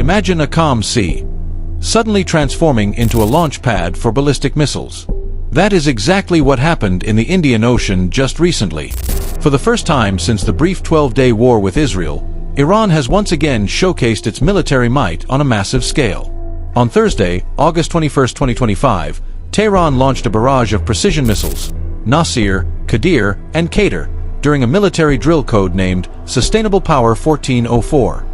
Imagine a calm sea, suddenly transforming into a launch pad for ballistic missiles. That is exactly what happened in the Indian Ocean just recently. For the first time since the brief 12-day war with Israel, Iran has once again showcased its military might on a massive scale. On Thursday, August 21, 2025, Tehran launched a barrage of precision missiles, Nasir, Qadir, and Qadir, during a military drill code named Sustainable Power 1404.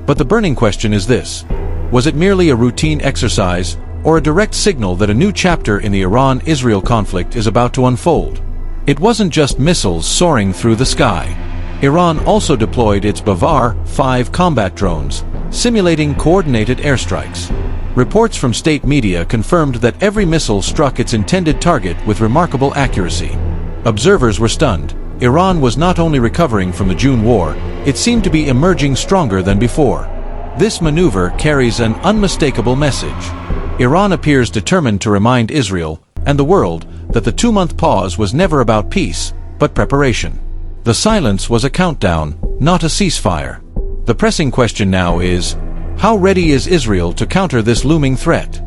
But the burning question is this: was it merely a routine exercise, or a direct signal that a new chapter in the Iran-Israel conflict is about to unfold? It wasn't just missiles soaring through the sky. Iran also deployed its Bavar 5 combat drones, simulating coordinated airstrikes. Reports from state media confirmed that every missile struck its intended target with remarkable accuracy. Observers were stunned. Iran was not only recovering from the June war, it seemed to be emerging stronger than before. This maneuver carries an unmistakable message. Iran appears determined to remind Israel and the world that the 2-month pause was never about peace, but preparation. The silence was a countdown, not a ceasefire. The pressing question now is, how ready is Israel to counter this looming threat?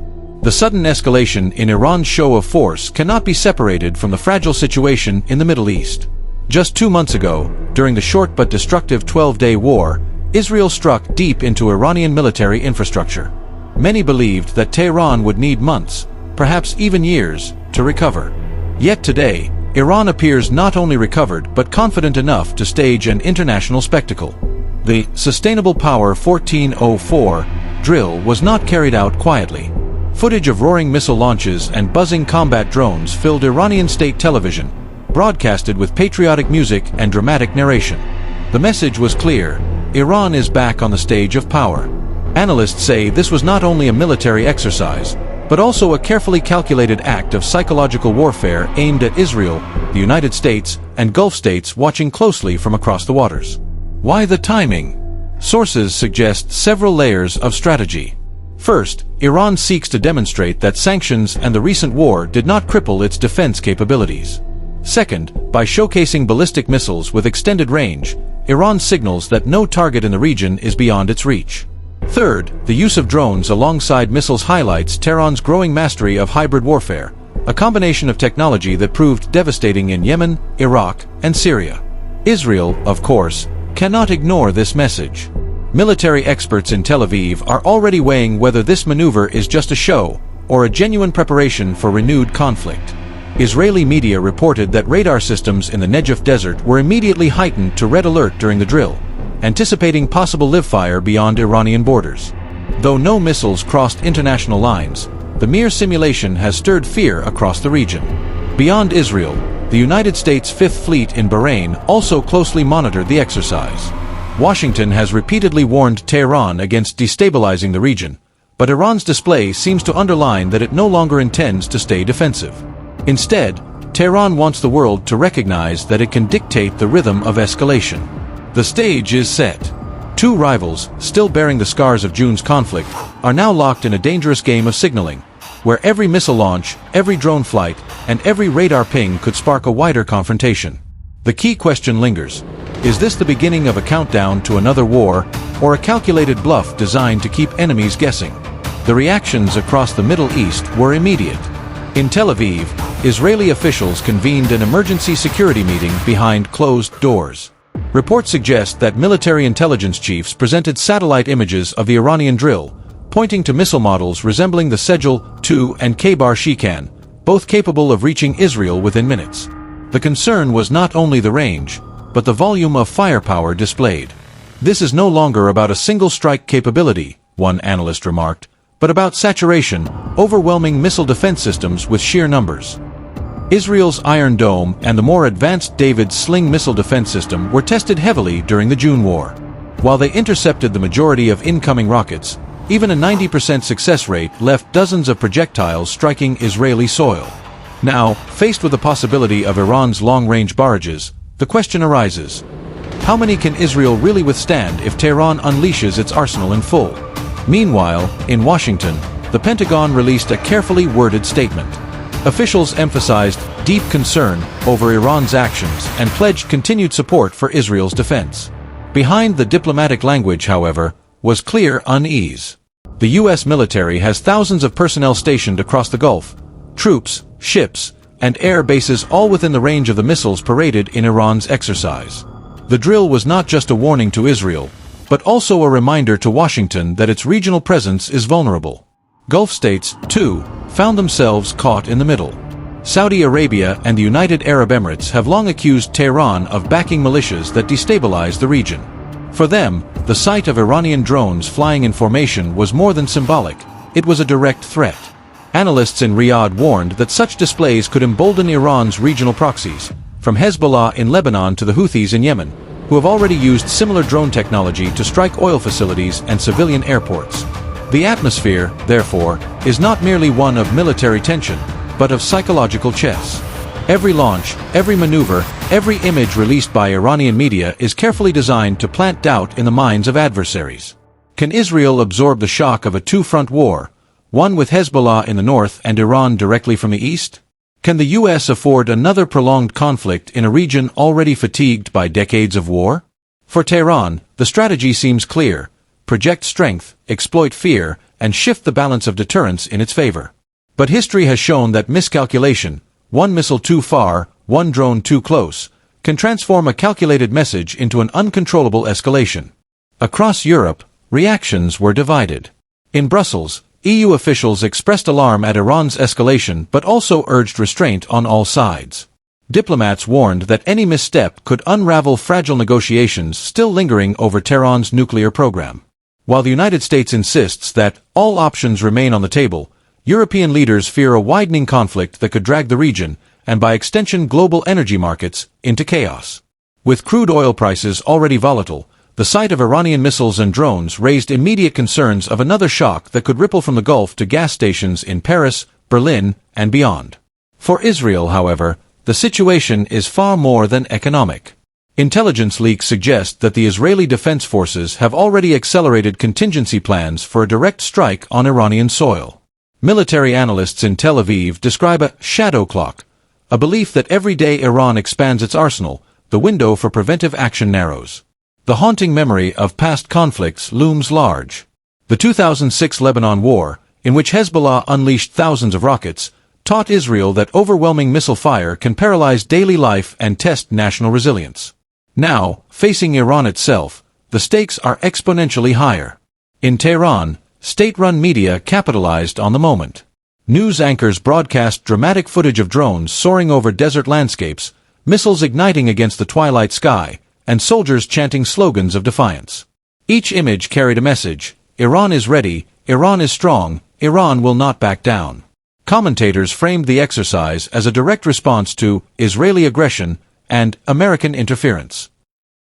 The sudden escalation in Iran's show of force cannot be separated from the fragile situation in the Middle East. Just 2 months ago, during the short but destructive 12-day war, Israel struck deep into Iranian military infrastructure. Many believed that Tehran would need months, perhaps even years, to recover. Yet today, Iran appears not only recovered but confident enough to stage an international spectacle. The Sustainable Power 1404 drill was not carried out quietly. Footage of roaring missile launches and buzzing combat drones filled Iranian state television, broadcasted with patriotic music and dramatic narration. The message was clear: Iran is back on the stage of power. Analysts say this was not only a military exercise, but also a carefully calculated act of psychological warfare aimed at Israel, the United States, and Gulf states watching closely from across the waters. Why the timing? Sources suggest several layers of strategy. First, Iran seeks to demonstrate that sanctions and the recent war did not cripple its defense capabilities. Second, by showcasing ballistic missiles with extended range, Iran signals that no target in the region is beyond its reach. Third, the use of drones alongside missiles highlights Tehran's growing mastery of hybrid warfare, a combination of technology that proved devastating in Yemen, Iraq, and Syria. Israel, of course, cannot ignore this message. Military experts in Tel Aviv are already weighing whether this maneuver is just a show or a genuine preparation for renewed conflict. Israeli media reported that radar systems in the Negev desert were immediately heightened to red alert during the drill, anticipating possible live fire beyond Iranian borders. Though no missiles crossed international lines, the mere simulation has stirred fear across the region. Beyond Israel, the United States Fifth Fleet in Bahrain also closely monitored the exercise. Washington has repeatedly warned Tehran against destabilizing the region, but Iran's display seems to underline that it no longer intends to stay defensive. Instead, Tehran wants the world to recognize that it can dictate the rhythm of escalation. The stage is set. Two rivals, still bearing the scars of June's conflict, are now locked in a dangerous game of signaling, where every missile launch, every drone flight, and every radar ping could spark a wider confrontation. The key question lingers: is this the beginning of a countdown to another war, or a calculated bluff designed to keep enemies guessing? The reactions across the Middle East were immediate. In Tel Aviv, Israeli officials convened an emergency security meeting behind closed doors. Reports suggest that military intelligence chiefs presented satellite images of the Iranian drill, pointing to missile models resembling the Sejal-2 and Khaybar Shikan, both capable of reaching Israel within minutes. The concern was not only the range, but the volume of firepower displayed. This is no longer about a single strike capability, one analyst remarked, but about saturation, overwhelming missile defense systems with sheer numbers. Israel's Iron Dome and the more advanced David Sling missile defense system were tested heavily during the June war. While they intercepted the majority of incoming rockets, even a 90% success rate left dozens of projectiles striking Israeli soil. Now, faced with the possibility of Iran's long-range barrages, the question arises: how many can Israel really withstand if Tehran unleashes its arsenal in full? Meanwhile, in Washington, the Pentagon released a carefully worded statement. Officials emphasized deep concern over Iran's actions and pledged continued support for Israel's defense. Behind the diplomatic language, however, was clear unease. The U.S. military has thousands of personnel stationed across the Gulf, troops, ships, and air bases all within the range of the missiles paraded in Iran's exercise. The drill was not just a warning to Israel, but also a reminder to Washington that its regional presence is vulnerable. Gulf states, too, found themselves caught in the middle. Saudi Arabia and the United Arab Emirates have long accused Tehran of backing militias that destabilize the region. For them, the sight of Iranian drones flying in formation was more than symbolic, it was a direct threat. Analysts in Riyadh warned that such displays could embolden Iran's regional proxies, from Hezbollah in Lebanon to the Houthis in Yemen, who have already used similar drone technology to strike oil facilities and civilian airports. The atmosphere, therefore, is not merely one of military tension, but of psychological chess. Every launch, every maneuver, every image released by Iranian media is carefully designed to plant doubt in the minds of adversaries. Can Israel absorb the shock of a two-front war, one with Hezbollah in the north and Iran directly from the east? Can the U.S. afford another prolonged conflict in a region already fatigued by decades of war? For Tehran, the strategy seems clear: project strength, exploit fear, and shift the balance of deterrence in its favor. But history has shown that miscalculation, one missile too far, one drone too close, can transform a calculated message into an uncontrollable escalation. Across Europe, reactions were divided. In Brussels, EU officials expressed alarm at Iran's escalation but also urged restraint on all sides. Diplomats warned that any misstep could unravel fragile negotiations still lingering over Tehran's nuclear program. While the United States insists that all options remain on the table, European leaders fear a widening conflict that could drag the region, and by extension global energy markets, into chaos. With crude oil prices already volatile, the sight of Iranian missiles and drones raised immediate concerns of another shock that could ripple from the Gulf to gas stations in Paris, Berlin, and beyond. For Israel, however, the situation is far more than economic. Intelligence leaks suggest that the Israeli Defense Forces have already accelerated contingency plans for a direct strike on Iranian soil. Military analysts in Tel Aviv describe a shadow clock, a belief that every day Iran expands its arsenal, the window for preventive action narrows. The haunting memory of past conflicts looms large. The 2006 Lebanon War, in which Hezbollah unleashed thousands of rockets, taught Israel that overwhelming missile fire can paralyze daily life and test national resilience. Now, facing Iran itself, the stakes are exponentially higher. In Tehran, state-run media capitalized on the moment. News anchors broadcast dramatic footage of drones soaring over desert landscapes, missiles igniting against the twilight sky, and soldiers chanting slogans of defiance. Each image carried a message: Iran is ready, Iran is strong, Iran will not back down. Commentators framed the exercise as a direct response to Israeli aggression and American interference.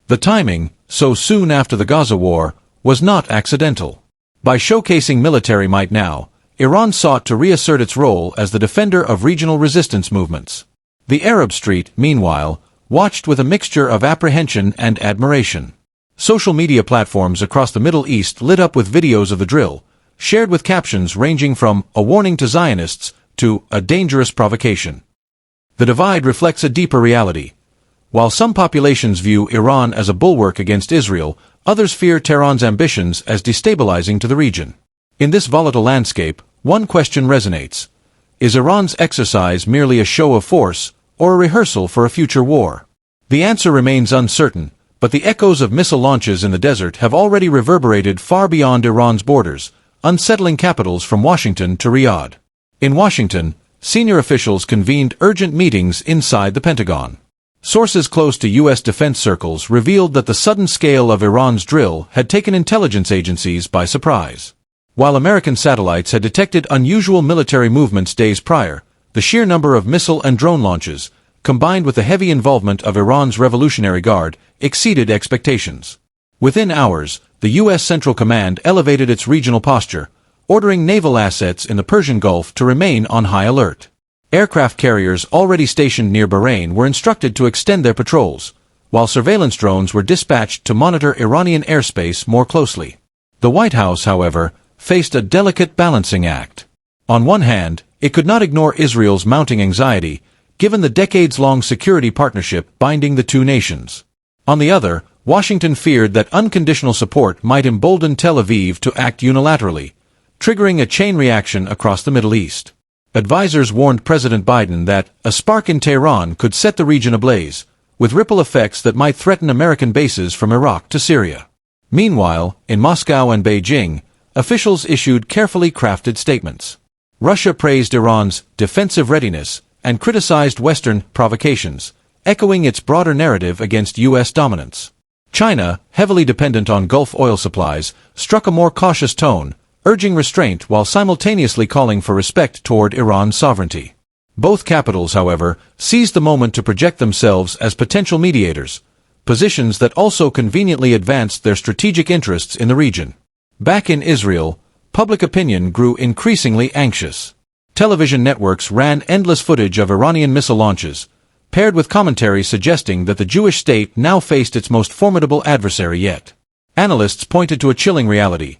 The timing, so soon after the Gaza war, was not accidental. By showcasing military might now, Iran sought to reassert its role as the defender of regional resistance movements. The Arab Street, meanwhile, watched with a mixture of apprehension and admiration. Social media platforms across the Middle East lit up with videos of the drill, shared with captions ranging from "a warning to Zionists" to "a dangerous provocation." The divide reflects a deeper reality. While some populations view Iran as a bulwark against Israel, others fear Tehran's ambitions as destabilizing to the region. In this volatile landscape, one question resonates: is Iran's exercise merely a show of force, or a rehearsal for a future war? The answer remains uncertain, but the echoes of missile launches in the desert have already reverberated far beyond Iran's borders, unsettling capitals from Washington to Riyadh. In Washington, senior officials convened urgent meetings inside the Pentagon. Sources close to U.S. defense circles revealed that the sudden scale of Iran's drill had taken intelligence agencies by surprise. While American satellites had detected unusual military movements days prior, the sheer number of missile and drone launches, combined with the heavy involvement of Iran's Revolutionary Guard, exceeded expectations. Within hours, the U.S. Central Command elevated its regional posture, ordering naval assets in the Persian Gulf to remain on high alert. Aircraft carriers already stationed near Bahrain were instructed to extend their patrols, while surveillance drones were dispatched to monitor Iranian airspace more closely. The White House, however, faced a delicate balancing act. On one hand, it could not ignore Israel's mounting anxiety, given the decades-long security partnership binding the two nations. On the other, Washington feared that unconditional support might embolden Tel Aviv to act unilaterally, triggering a chain reaction across the Middle East. Advisors warned President Biden that a spark in Tehran could set the region ablaze, with ripple effects that might threaten American bases from Iraq to Syria. Meanwhile, in Moscow and Beijing, officials issued carefully crafted statements. Russia praised Iran's defensive readiness and criticized Western provocations, echoing its broader narrative against U.S. dominance. China, heavily dependent on Gulf oil supplies, struck a more cautious tone, urging restraint while simultaneously calling for respect toward Iran's sovereignty. Both capitals, however, seized the moment to project themselves as potential mediators, positions that also conveniently advanced their strategic interests in the region. Back in Israel, public opinion grew increasingly anxious. Television networks ran endless footage of Iranian missile launches, paired with commentary suggesting that the Jewish state now faced its most formidable adversary yet. Analysts pointed to a chilling reality.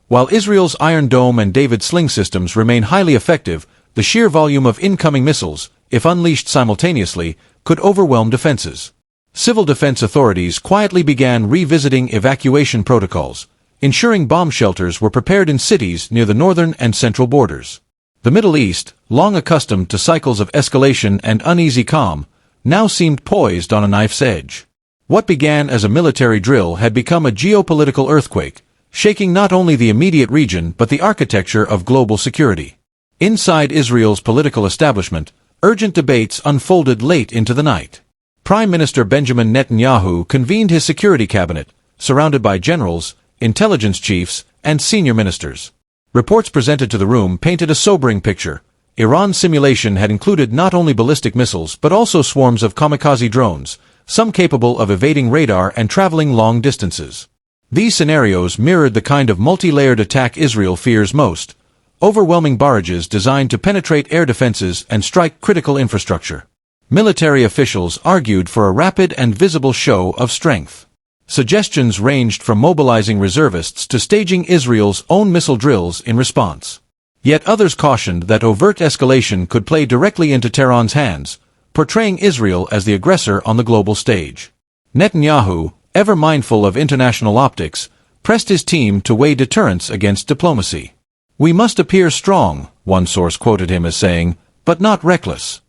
While Israel's Iron Dome and David Sling systems remain highly effective, the sheer volume of incoming missiles, if unleashed simultaneously, could overwhelm defenses. Civil defense authorities quietly began revisiting evacuation protocols, ensuring bomb shelters were prepared in cities near the northern and central borders. The Middle East, long accustomed to cycles of escalation and uneasy calm, now seemed poised on a knife's edge. What began as a military drill had become a geopolitical earthquake, shaking not only the immediate region but the architecture of global security. Inside Israel's political establishment, urgent debates unfolded late into the night. Prime Minister Benjamin Netanyahu convened his security cabinet, surrounded by generals, intelligence chiefs, and senior ministers. Reports presented to the room painted a sobering picture. Iran's simulation had included not only ballistic missiles but also swarms of kamikaze drones, some capable of evading radar and traveling long distances. These scenarios mirrored the kind of multi-layered attack Israel fears most, overwhelming barrages designed to penetrate air defenses and strike critical infrastructure. Military officials argued for a rapid and visible show of strength. Suggestions ranged from mobilizing reservists to staging Israel's own missile drills in response. Yet others cautioned that overt escalation could play directly into Tehran's hands, portraying Israel as the aggressor on the global stage. Netanyahu, ever mindful of international optics, pressed his team to weigh deterrence against diplomacy. "We must appear strong," one source quoted him as saying, "but not reckless."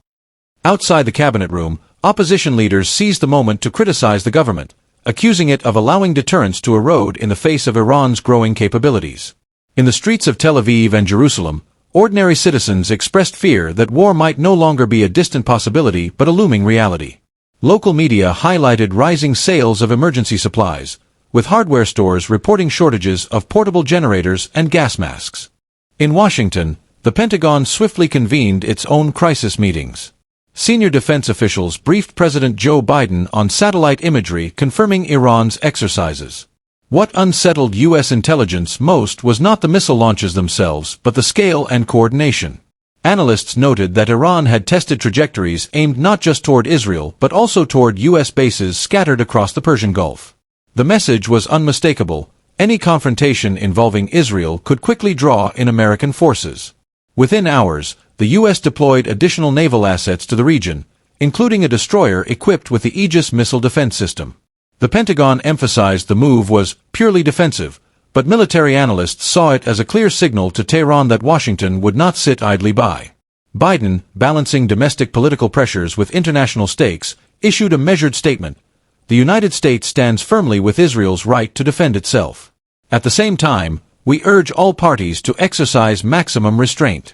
Outside the cabinet room, opposition leaders seized the moment to criticize the government, accusing it of allowing deterrence to erode in the face of Iran's growing capabilities. In the streets of Tel Aviv and Jerusalem, ordinary citizens expressed fear that war might no longer be a distant possibility but a looming reality. Local media highlighted rising sales of emergency supplies, with hardware stores reporting shortages of portable generators and gas masks. In Washington, the Pentagon swiftly convened its own crisis meetings. Senior defense officials briefed President Joe Biden on satellite imagery confirming Iran's exercises. What unsettled U.S. intelligence most was not the missile launches themselves but the scale and coordination. Analysts noted that Iran had tested trajectories aimed not just toward Israel but also toward U.S. bases scattered across the Persian Gulf. The message was unmistakable: any confrontation involving Israel could quickly draw in American forces. Within hours, the U.S. deployed additional naval assets to the region, including a destroyer equipped with the Aegis missile defense system. The Pentagon emphasized the move was purely defensive, but military analysts saw it as a clear signal to Tehran that Washington would not sit idly by. Biden, balancing domestic political pressures with international stakes, issued a measured statement: "The United States stands firmly with Israel's right to defend itself. At the same time, we urge all parties to exercise maximum restraint."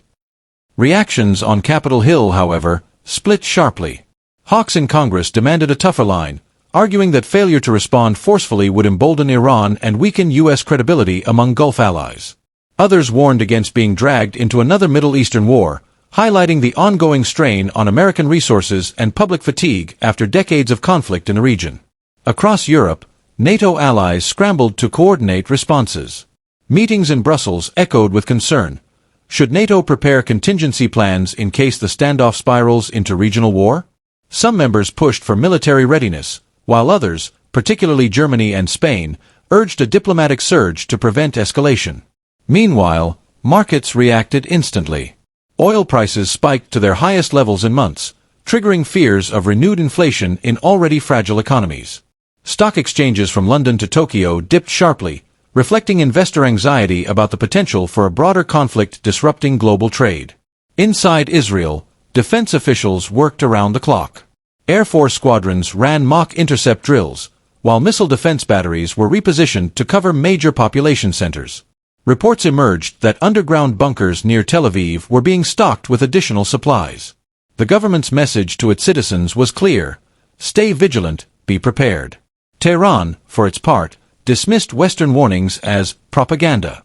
Reactions on Capitol Hill, however, split sharply. Hawks in Congress demanded a tougher line, arguing that failure to respond forcefully would embolden Iran and weaken U.S. credibility among Gulf allies. Others warned against being dragged into another Middle Eastern war, highlighting the ongoing strain on American resources and public fatigue after decades of conflict in the region. Across Europe, NATO allies scrambled to coordinate responses. Meetings in Brussels echoed with concern. Should NATO prepare contingency plans in case the standoff spirals into regional war? Some members pushed for military readiness, while others, particularly Germany and Spain, urged a diplomatic surge to prevent escalation. Meanwhile, markets reacted instantly. Oil prices spiked to their highest levels in months, triggering fears of renewed inflation in already fragile economies. Stock exchanges from London to Tokyo dipped sharply, reflecting investor anxiety about the potential for a broader conflict disrupting global trade. Inside Israel, defense officials worked around the clock. Air Force squadrons ran mock intercept drills, while missile defense batteries were repositioned to cover major population centers. Reports emerged that underground bunkers near Tel Aviv were being stocked with additional supplies. The government's message to its citizens was clear: stay vigilant, be prepared. Tehran, for its part, dismissed Western warnings as propaganda.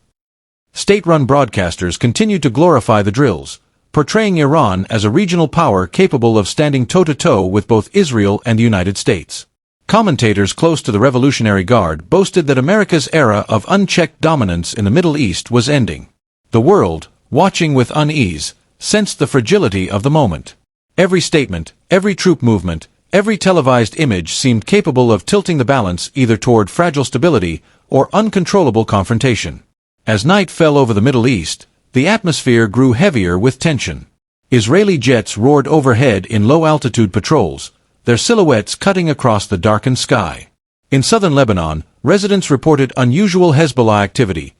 State-run broadcasters continued to glorify the drills, portraying Iran as a regional power capable of standing toe-to-toe with both Israel and the United States. Commentators close to the Revolutionary Guard boasted that America's era of unchecked dominance in the Middle East was ending. The world, watching with unease, sensed the fragility of the moment. Every statement, every troop movement, every televised image seemed capable of tilting the balance either toward fragile stability or uncontrollable confrontation. As night fell over the Middle East, the atmosphere grew heavier with tension. Israeli jets roared overhead in low-altitude patrols, their silhouettes cutting across the darkened sky. In southern Lebanon, residents reported unusual Hezbollah activity.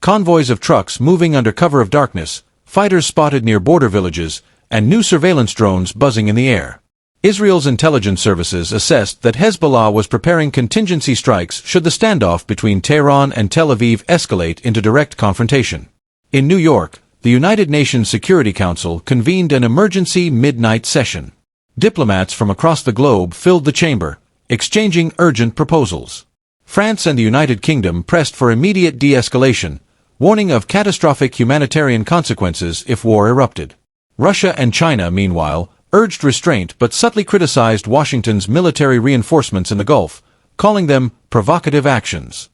Convoys of trucks moving under cover of darkness, fighters spotted near border villages, and new surveillance drones buzzing in the air. Israel's intelligence services assessed that Hezbollah was preparing contingency strikes should the standoff between Tehran and Tel Aviv escalate into direct confrontation. In New York, the United Nations Security Council convened an emergency midnight session. Diplomats from across the globe filled the chamber, exchanging urgent proposals. France and the United Kingdom pressed for immediate de-escalation, warning of catastrophic humanitarian consequences if war erupted. Russia and China, meanwhile, urged restraint but subtly criticized Washington's military reinforcements in the Gulf, calling them provocative actions.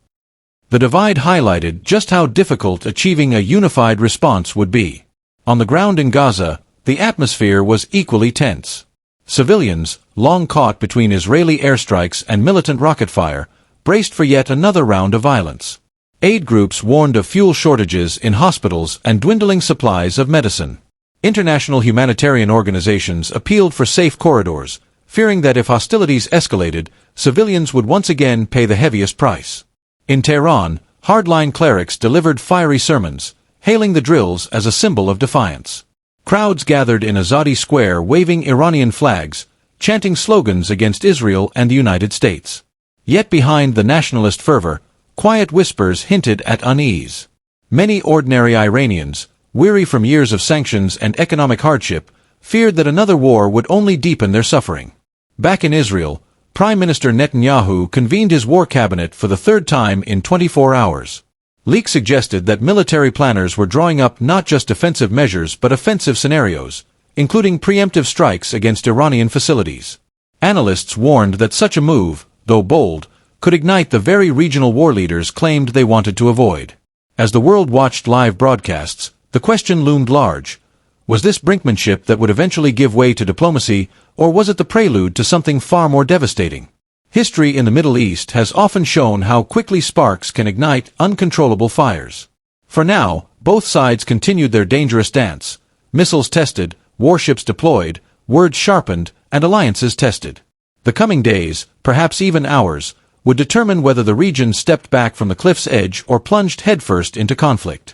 The divide highlighted just how difficult achieving a unified response would be. On the ground in Gaza, the atmosphere was equally tense. Civilians, long caught between Israeli airstrikes and militant rocket fire, braced for yet another round of violence. Aid groups warned of fuel shortages in hospitals and dwindling supplies of medicine. International humanitarian organizations appealed for safe corridors, fearing that if hostilities escalated, civilians would once again pay the heaviest price. In Tehran, hardline clerics delivered fiery sermons, hailing the drills as a symbol of defiance. Crowds gathered in Azadi Square waving Iranian flags, chanting slogans against Israel and the United States. Yet behind the nationalist fervor, quiet whispers hinted at unease. Many ordinary Iranians, weary from years of sanctions and economic hardship, feared that another war would only deepen their suffering. Back in Israel, Prime Minister Netanyahu convened his war cabinet for the third time in 24 hours. Leaks suggested that military planners were drawing up not just defensive measures but offensive scenarios, including preemptive strikes against Iranian facilities. Analysts warned that such a move, though bold, could ignite the very regional war leaders claimed they wanted to avoid. As the world watched live broadcasts, the question loomed large. Was this brinkmanship that would eventually give way to diplomacy, or was it the prelude to something far more devastating? History in the Middle East has often shown how quickly sparks can ignite uncontrollable fires. For now, both sides continued their dangerous dance. Missiles tested, warships deployed, words sharpened, and alliances tested. The coming days, perhaps even hours, would determine whether the region stepped back from the cliff's edge or plunged headfirst into conflict.